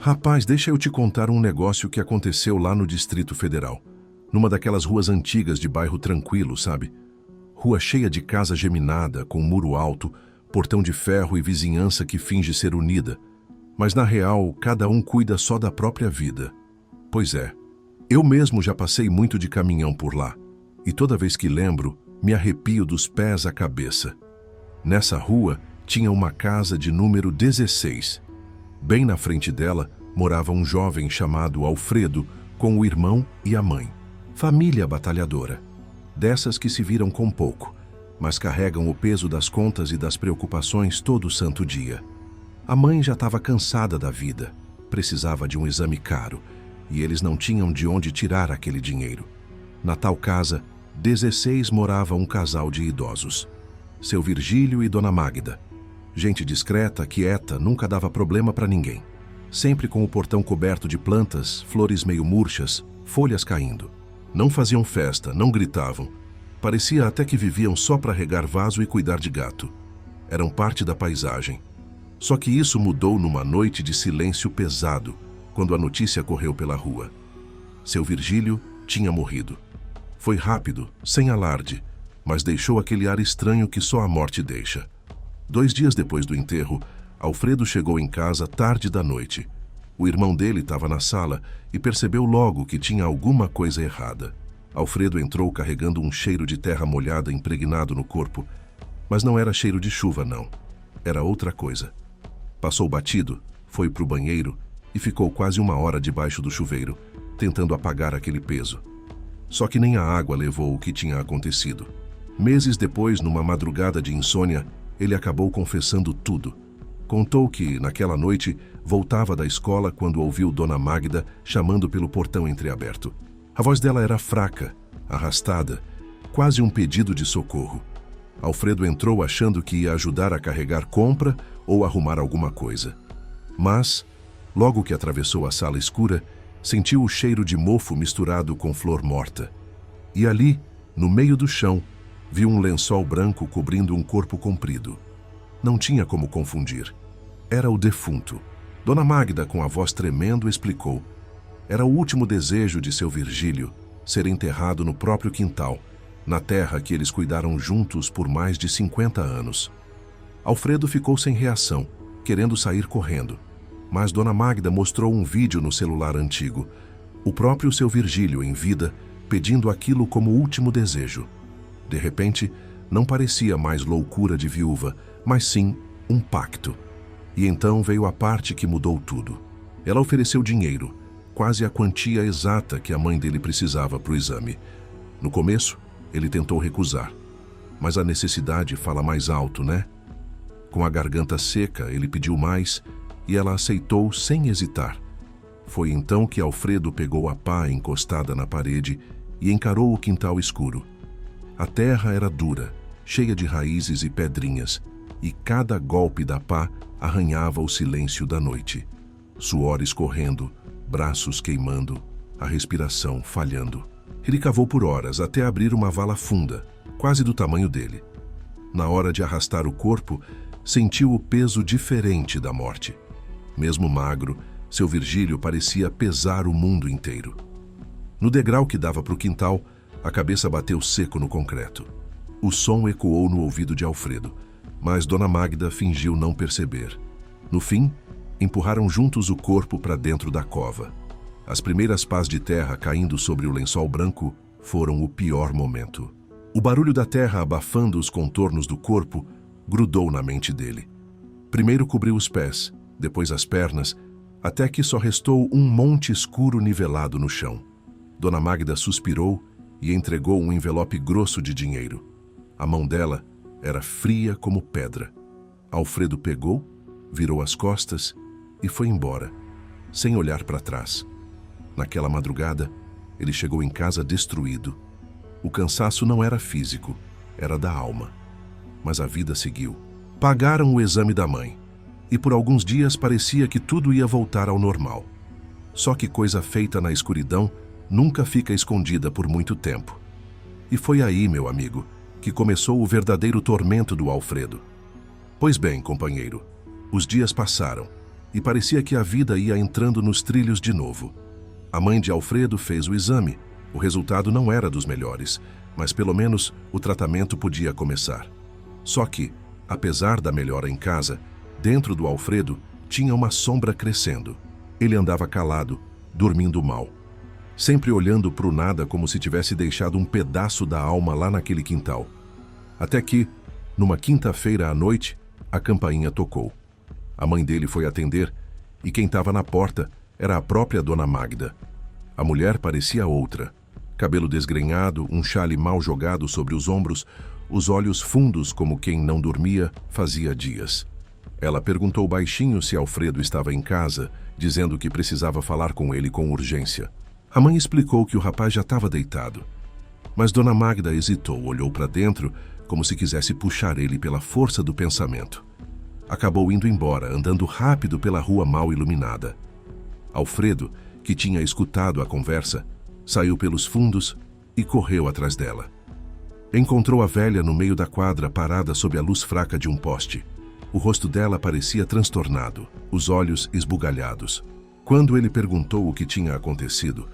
Rapaz, deixa eu te contar um negócio que aconteceu lá no Distrito Federal. Numa daquelas ruas antigas de bairro tranquilo, sabe? Rua cheia de casa geminada, com muro alto, portão de ferro e vizinhança que finge ser unida. Mas na real, cada um cuida só da própria vida. Pois é, eu mesmo já passei muito de caminhão por lá. E toda vez que lembro, me arrepio dos pés à cabeça. Nessa rua tinha uma casa de número 16. Bem na frente dela morava um jovem chamado Alfredo, com o irmão e a mãe. Família batalhadora. Dessas que se viram com pouco, mas carregam o peso das contas e das preocupações todo santo dia. A mãe já estava cansada da vida, precisava de um exame caro, e eles não tinham de onde tirar aquele dinheiro. Na tal casa, 16 morava um casal de idosos. Seu Virgílio e Dona Magda. Gente discreta, quieta, nunca dava problema para ninguém. Sempre com o portão coberto de plantas, flores meio murchas, folhas caindo. Não faziam festa, não gritavam. Parecia até que viviam só para regar vaso e cuidar de gato. Eram parte da paisagem. Só que isso mudou numa noite de silêncio pesado, quando a notícia correu pela rua. Seu Virgílio tinha morrido. Foi rápido, sem alarde, mas deixou aquele ar estranho que só a morte deixa. 2 dias depois do enterro, Alfredo chegou em casa tarde da noite. O irmão dele estava na sala e percebeu logo que tinha alguma coisa errada. Alfredo entrou carregando um cheiro de terra molhada impregnado no corpo, mas não era cheiro de chuva, não. Era outra coisa. Passou batido, foi para o banheiro e ficou quase 1 hora debaixo do chuveiro, tentando apagar aquele peso. Só que nem a água levou o que tinha acontecido. Meses depois, numa madrugada de insônia, ele acabou confessando tudo. Contou que, naquela noite, voltava da escola quando ouviu Dona Magda chamando pelo portão entreaberto. A voz dela era fraca, arrastada, quase um pedido de socorro. Alfredo entrou achando que ia ajudar a carregar compra ou arrumar alguma coisa. Mas, logo que atravessou a sala escura, sentiu o cheiro de mofo misturado com flor morta. E ali, no meio do chão, viu um lençol branco cobrindo um corpo comprido. Não tinha como confundir. Era o defunto. Dona Magda, com a voz tremendo, explicou. Era o último desejo de seu Virgílio, ser enterrado no próprio quintal, na terra que eles cuidaram juntos por mais de 50 anos. Alfredo ficou sem reação, querendo sair correndo. Mas Dona Magda mostrou um vídeo no celular antigo. O próprio seu Virgílio, em vida, pedindo aquilo como último desejo. De repente, não parecia mais loucura de viúva, mas sim um pacto. E então veio a parte que mudou tudo. Ela ofereceu dinheiro, quase a quantia exata que a mãe dele precisava para o exame. No começo, ele tentou recusar. Mas a necessidade fala mais alto, né? Com a garganta seca, ele pediu mais e ela aceitou sem hesitar. Foi então que Alfredo pegou a pá encostada na parede e encarou o quintal escuro. A terra era dura, cheia de raízes e pedrinhas, e cada golpe da pá arranhava o silêncio da noite. Suor escorrendo, braços queimando, a respiração falhando. Ele cavou por horas até abrir uma vala funda, quase do tamanho dele. Na hora de arrastar o corpo, sentiu o peso diferente da morte. Mesmo magro, seu Virgílio parecia pesar o mundo inteiro. No degrau que dava para o quintal, a cabeça bateu seco no concreto. O som ecoou no ouvido de Alfredo, mas Dona Magda fingiu não perceber. No fim, empurraram juntos o corpo para dentro da cova. As primeiras pás de terra caindo sobre o lençol branco foram o pior momento. O barulho da terra abafando os contornos do corpo grudou na mente dele. Primeiro cobriu os pés, depois as pernas, até que só restou um monte escuro nivelado no chão. Dona Magda suspirou e entregou um envelope grosso de dinheiro. A mão dela era fria como pedra. Alfredo pegou, virou as costas e foi embora, sem olhar para trás. Naquela madrugada, ele chegou em casa destruído. O cansaço não era físico, era da alma. Mas a vida seguiu. Pagaram o exame da mãe, e por alguns dias parecia que tudo ia voltar ao normal. Só que coisa feita na escuridão nunca fica escondida por muito tempo. E foi aí, meu amigo, que começou o verdadeiro tormento do Alfredo. Pois bem, companheiro, os dias passaram, e parecia que a vida ia entrando nos trilhos de novo. A mãe de Alfredo fez o exame. O resultado não era dos melhores, mas pelo menos o tratamento podia começar. Só que, apesar da melhora em casa, dentro do Alfredo tinha uma sombra crescendo. Ele andava calado, dormindo mal, sempre olhando para o nada como se tivesse deixado um pedaço da alma lá naquele quintal. Até que, numa quinta-feira à noite, a campainha tocou. A mãe dele foi atender e quem estava na porta era a própria Dona Magda. A mulher parecia outra. Cabelo desgrenhado, um xale mal jogado sobre os ombros, os olhos fundos como quem não dormia fazia dias. Ela perguntou baixinho se Alfredo estava em casa, dizendo que precisava falar com ele com urgência. A mãe explicou que o rapaz já estava deitado. Mas Dona Magda hesitou, olhou para dentro, como se quisesse puxar ele pela força do pensamento. Acabou indo embora, andando rápido pela rua mal iluminada. Alfredo, que tinha escutado a conversa, saiu pelos fundos e correu atrás dela. Encontrou a velha no meio da quadra, parada sob a luz fraca de um poste. O rosto dela parecia transtornado, os olhos esbugalhados. Quando ele perguntou o que tinha acontecido,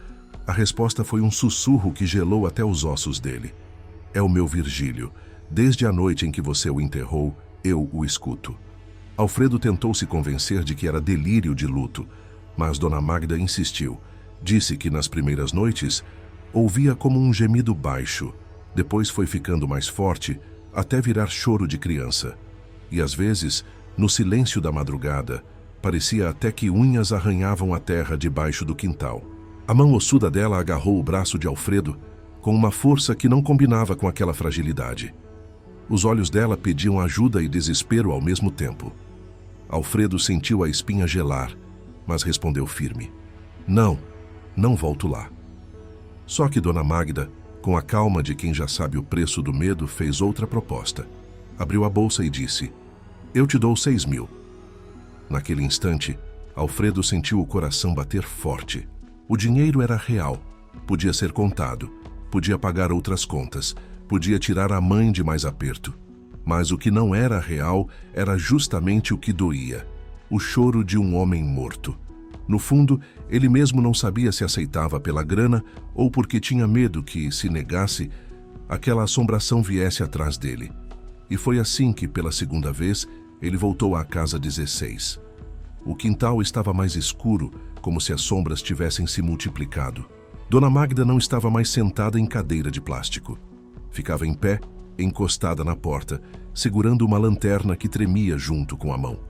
a resposta foi um sussurro que gelou até os ossos dele. É o meu Virgílio. Desde a noite em que você o enterrou, eu o escuto. Alfredo tentou se convencer de que era delírio de luto, mas Dona Magda insistiu. Disse que nas primeiras noites ouvia como um gemido baixo, depois foi ficando mais forte até virar choro de criança. E às vezes, no silêncio da madrugada, parecia até que unhas arranhavam a terra debaixo do quintal. A mão ossuda dela agarrou o braço de Alfredo com uma força que não combinava com aquela fragilidade. Os olhos dela pediam ajuda e desespero ao mesmo tempo. Alfredo sentiu a espinha gelar, mas respondeu firme. Não volto lá. Só que Dona Magda, com a calma de quem já sabe o preço do medo, fez outra proposta. Abriu a bolsa e disse, eu te dou 6.000. Naquele instante, Alfredo sentiu o coração bater forte. O dinheiro era real, podia ser contado, podia pagar outras contas, podia tirar a mãe de mais aperto. Mas o que não era real era justamente o que doía, o choro de um homem morto. No fundo, ele mesmo não sabia se aceitava pela grana ou porque tinha medo que, se negasse, aquela assombração viesse atrás dele. E foi assim que, pela segunda vez, ele voltou à casa 16. O quintal estava mais escuro, como se as sombras tivessem se multiplicado. Dona Magda não estava mais sentada em cadeira de plástico. Ficava em pé, encostada na porta, segurando uma lanterna que tremia junto com a mão.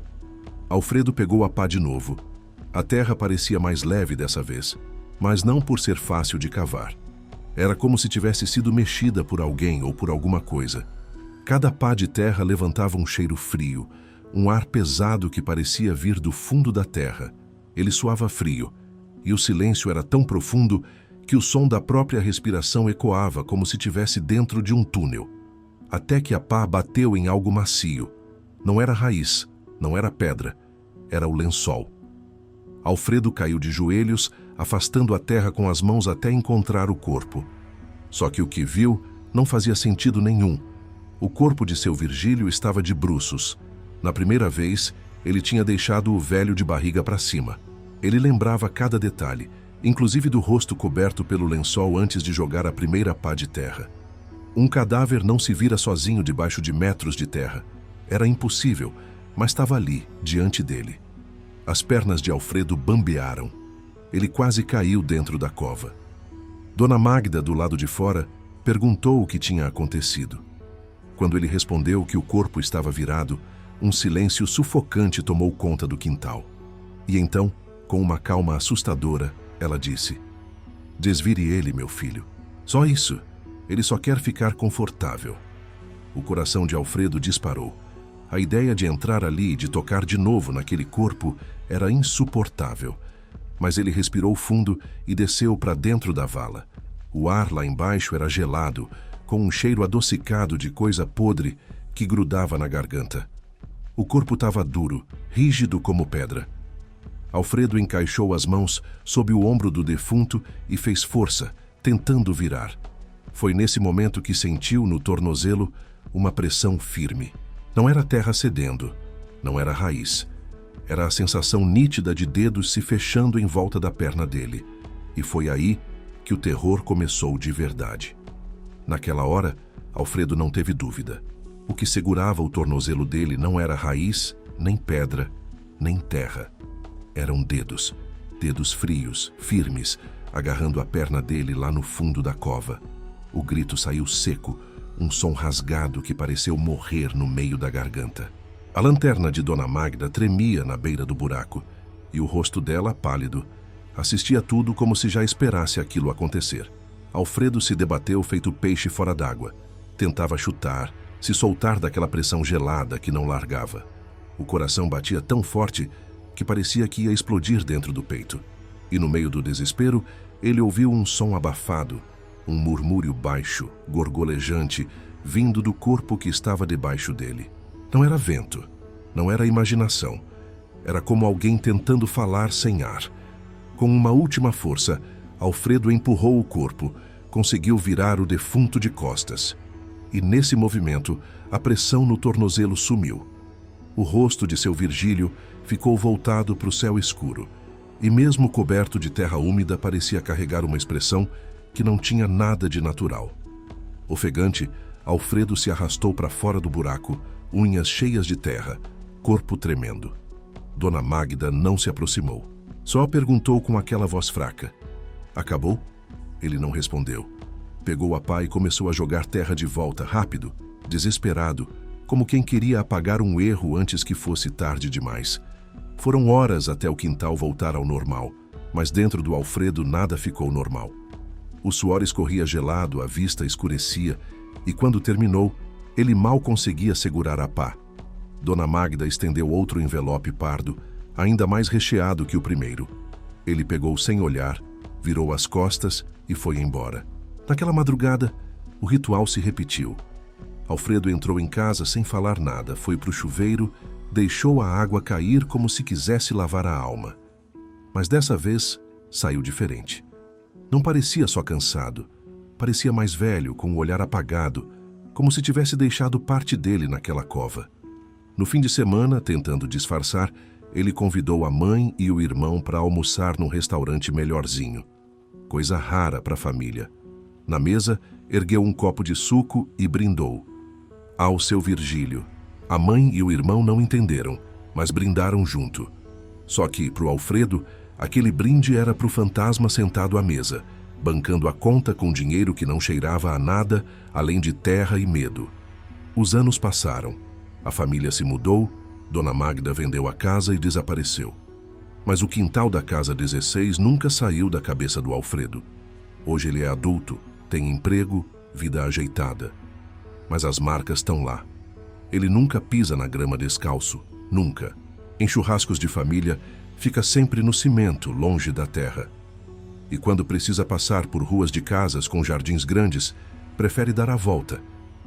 Alfredo pegou a pá de novo. A terra parecia mais leve dessa vez, mas não por ser fácil de cavar. Era como se tivesse sido mexida por alguém ou por alguma coisa. Cada pá de terra levantava um cheiro frio, um ar pesado que parecia vir do fundo da terra. Ele soava frio, e o silêncio era tão profundo que o som da própria respiração ecoava como se estivesse dentro de um túnel. Até que a pá bateu em algo macio. Não era raiz, não era pedra, era o lençol. Alfredo caiu de joelhos, afastando a terra com as mãos até encontrar o corpo. Só que o que viu não fazia sentido nenhum. O corpo de seu Virgílio estava de bruços. Na primeira vez, ele tinha deixado o velho de barriga para cima. Ele lembrava cada detalhe, inclusive do rosto coberto pelo lençol antes de jogar a primeira pá de terra. Um cadáver não se vira sozinho debaixo de metros de terra. Era impossível, mas estava ali, diante dele. As pernas de Alfredo bambearam. Ele quase caiu dentro da cova. Dona Magda, do lado de fora, perguntou o que tinha acontecido. Quando ele respondeu que o corpo estava virado, um silêncio sufocante tomou conta do quintal. E então, com uma calma assustadora, ela disse: "Desvire ele, meu filho. Só isso. Ele só quer ficar confortável." O coração de Alfredo disparou. A ideia de entrar ali e de tocar de novo naquele corpo era insuportável. Mas ele respirou fundo e desceu para dentro da vala. O ar lá embaixo era gelado, com um cheiro adocicado de coisa podre que grudava na garganta. O corpo estava duro, rígido como pedra. Alfredo encaixou as mãos sob o ombro do defunto e fez força, tentando virar. Foi nesse momento que sentiu no tornozelo uma pressão firme. Não era terra cedendo, não era raiz. Era a sensação nítida de dedos se fechando em volta da perna dele. E foi aí que o terror começou de verdade. Naquela hora, Alfredo não teve dúvida. O que segurava o tornozelo dele não era raiz, nem pedra, nem terra. Eram dedos. Dedos frios, firmes, agarrando a perna dele lá no fundo da cova. O grito saiu seco, um som rasgado que pareceu morrer no meio da garganta. A lanterna de Dona Magda tremia na beira do buraco, e o rosto dela, pálido, assistia tudo como se já esperasse aquilo acontecer. Alfredo se debateu feito peixe fora d'água. Tentava chutar, se soltar daquela pressão gelada que não largava. O coração batia tão forte que parecia que ia explodir dentro do peito. E no meio do desespero, ele ouviu um som abafado, um murmúrio baixo, gorgolejante, vindo do corpo que estava debaixo dele. Não era vento, não era imaginação. Era como alguém tentando falar sem ar. Com uma última força, Alfredo empurrou o corpo, conseguiu virar o defunto de costas. E nesse movimento, a pressão no tornozelo sumiu. O rosto de seu Virgílio ficou voltado para o céu escuro, e mesmo coberto de terra úmida parecia carregar uma expressão que não tinha nada de natural. Ofegante, Alfredo se arrastou para fora do buraco, unhas cheias de terra, corpo tremendo. Dona Magda não se aproximou. Só perguntou com aquela voz fraca: "Acabou?" Ele não respondeu. Pegou a pá e começou a jogar terra de volta, rápido, desesperado, como quem queria apagar um erro antes que fosse tarde demais. Foram horas até o quintal voltar ao normal, mas dentro do Alfredo nada ficou normal. O suor escorria gelado, a vista escurecia, e quando terminou, ele mal conseguia segurar a pá. Dona Magda estendeu outro envelope pardo, ainda mais recheado que o primeiro. Ele pegou sem olhar, virou as costas e foi embora. Naquela madrugada, o ritual se repetiu. Alfredo entrou em casa sem falar nada, foi para o chuveiro, deixou a água cair como se quisesse lavar a alma. Mas dessa vez, saiu diferente. Não parecia só cansado, parecia mais velho, com o olhar apagado, como se tivesse deixado parte dele naquela cova. No fim de semana, tentando disfarçar, ele convidou a mãe e o irmão para almoçar num restaurante melhorzinho. Coisa rara para a família. Na mesa, ergueu um copo de suco e brindou. Ao seu Virgílio. A mãe e o irmão não entenderam, mas brindaram junto. Só que, para o Alfredo, aquele brinde era para o fantasma sentado à mesa, bancando a conta com dinheiro que não cheirava a nada, além de terra e medo. Os anos passaram. A família se mudou, Dona Magda vendeu a casa e desapareceu. Mas o quintal da casa 16 nunca saiu da cabeça do Alfredo. Hoje ele é adulto, tem emprego, vida ajeitada. Mas as marcas estão lá. Ele nunca pisa na grama descalço, nunca. Em churrascos de família, fica sempre no cimento, longe da terra. E quando precisa passar por ruas de casas com jardins grandes, prefere dar a volta,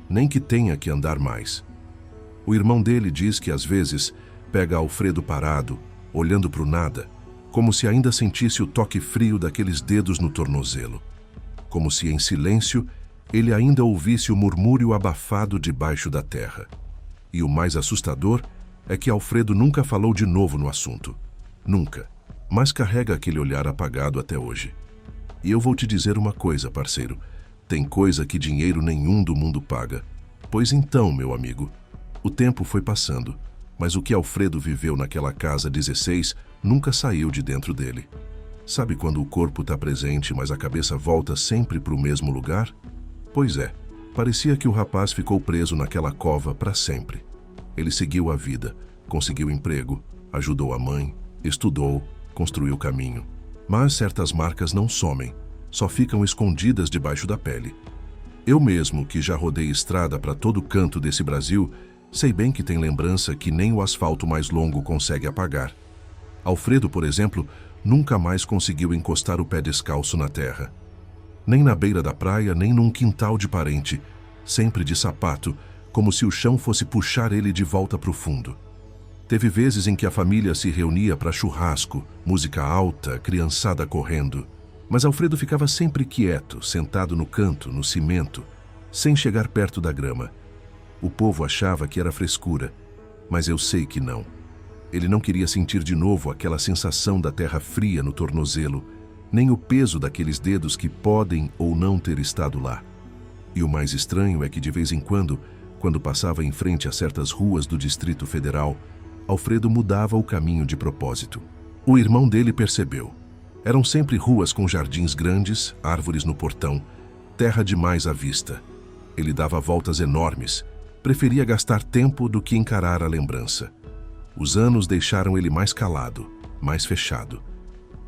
nem que tenha que andar mais. O irmão dele diz que às vezes pega Alfredo parado, olhando para o nada, como se ainda sentisse o toque frio daqueles dedos no tornozelo. Como se em silêncio ele ainda ouvisse o murmúrio abafado debaixo da terra. E o mais assustador é que Alfredo nunca falou de novo no assunto. Nunca. Mas carrega aquele olhar apagado até hoje. E eu vou te dizer uma coisa, parceiro. Tem coisa que dinheiro nenhum do mundo paga. Pois então, meu amigo, o tempo foi passando, mas o que Alfredo viveu naquela casa 16 nunca saiu de dentro dele. Sabe quando o corpo está presente, mas a cabeça volta sempre para o mesmo lugar? Pois é, parecia que o rapaz ficou preso naquela cova para sempre. Ele seguiu a vida, conseguiu emprego, ajudou a mãe, estudou, construiu caminho. Mas certas marcas não somem, só ficam escondidas debaixo da pele. Eu mesmo, que já rodei estrada para todo canto desse Brasil, sei bem que tem lembrança que nem o asfalto mais longo consegue apagar. Alfredo, por exemplo, nunca mais conseguiu encostar o pé descalço na terra. Nem na beira da praia, nem num quintal de parente, sempre de sapato, como se o chão fosse puxar ele de volta para o fundo. Teve vezes em que a família se reunia para churrasco, música alta, criançada correndo. Mas Alfredo ficava sempre quieto, sentado no canto, no cimento, sem chegar perto da grama. O povo achava que era frescura, mas eu sei que não. Ele não queria sentir de novo aquela sensação da terra fria no tornozelo, nem o peso daqueles dedos que podem ou não ter estado lá. E o mais estranho é que de vez em quando passava em frente a certas ruas do Distrito Federal, Alfredo mudava o caminho de propósito. O irmão dele percebeu. Eram sempre ruas com jardins grandes, árvores no portão, terra demais à vista. Ele dava voltas enormes, preferia gastar tempo do que encarar a lembrança. Os anos deixaram ele mais calado, mais fechado.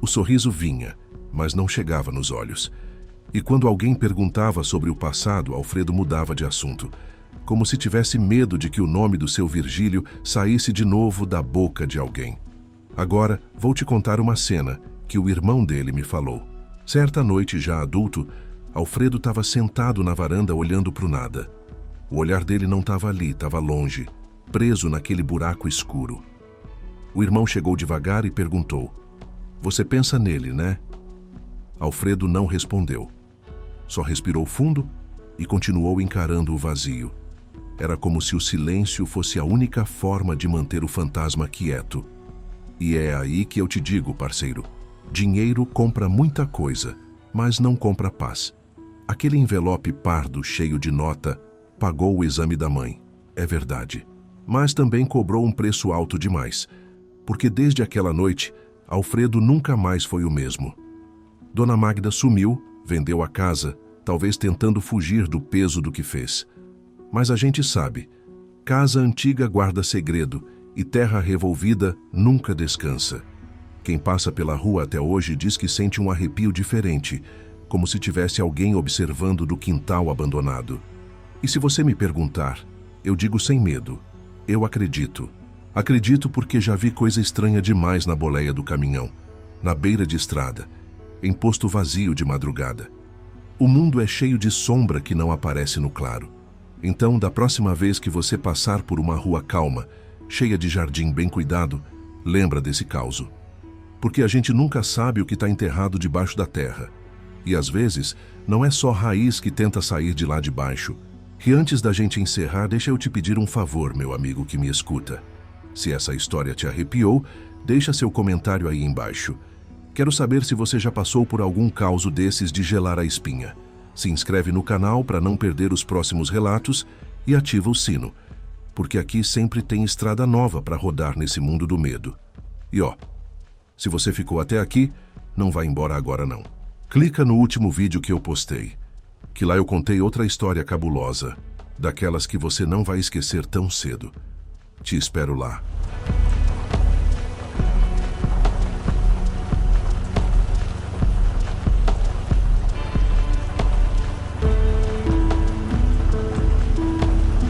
O sorriso vinha, mas não chegava nos olhos. E quando alguém perguntava sobre o passado, Alfredo mudava de assunto, como se tivesse medo de que o nome do seu Virgílio saísse de novo da boca de alguém. Agora, vou te contar uma cena que o irmão dele me falou. Certa noite, já adulto, Alfredo estava sentado na varanda olhando para o nada. O olhar dele não estava ali, estava longe, preso naquele buraco escuro. O irmão chegou devagar e perguntou: "Você pensa nele, né?" Alfredo não respondeu. Só respirou fundo e continuou encarando o vazio. Era como se o silêncio fosse a única forma de manter o fantasma quieto. E é aí que eu te digo, parceiro, dinheiro compra muita coisa, mas não compra paz. Aquele envelope pardo cheio de nota pagou o exame da mãe, é verdade. Mas também cobrou um preço alto demais, porque desde aquela noite, Alfredo nunca mais foi o mesmo. Dona Magda sumiu, vendeu a casa, talvez tentando fugir do peso do que fez. Mas a gente sabe, casa antiga guarda segredo e terra revolvida nunca descansa. Quem passa pela rua até hoje diz que sente um arrepio diferente, como se tivesse alguém observando do quintal abandonado. E se você me perguntar, eu digo sem medo, eu acredito. Acredito porque já vi coisa estranha demais na boleia do caminhão, na beira de estrada, em posto vazio de madrugada. O mundo é cheio de sombra que não aparece no claro. Então, da próxima vez que você passar por uma rua calma, cheia de jardim bem cuidado, lembra desse causo. Porque a gente nunca sabe o que está enterrado debaixo da terra. E às vezes, não é só raiz que tenta sair de lá de baixo. E antes da gente encerrar, deixa eu te pedir um favor, meu amigo que me escuta. Se essa história te arrepiou, deixa seu comentário aí embaixo. Quero saber se você já passou por algum causo desses de gelar a espinha. Se inscreve no canal para não perder os próximos relatos e ativa o sino, porque aqui sempre tem estrada nova para rodar nesse mundo do medo. E se você ficou até aqui, não vai embora agora não. Clica no último vídeo que eu postei, que lá eu contei outra história cabulosa, daquelas que você não vai esquecer tão cedo. Te espero lá.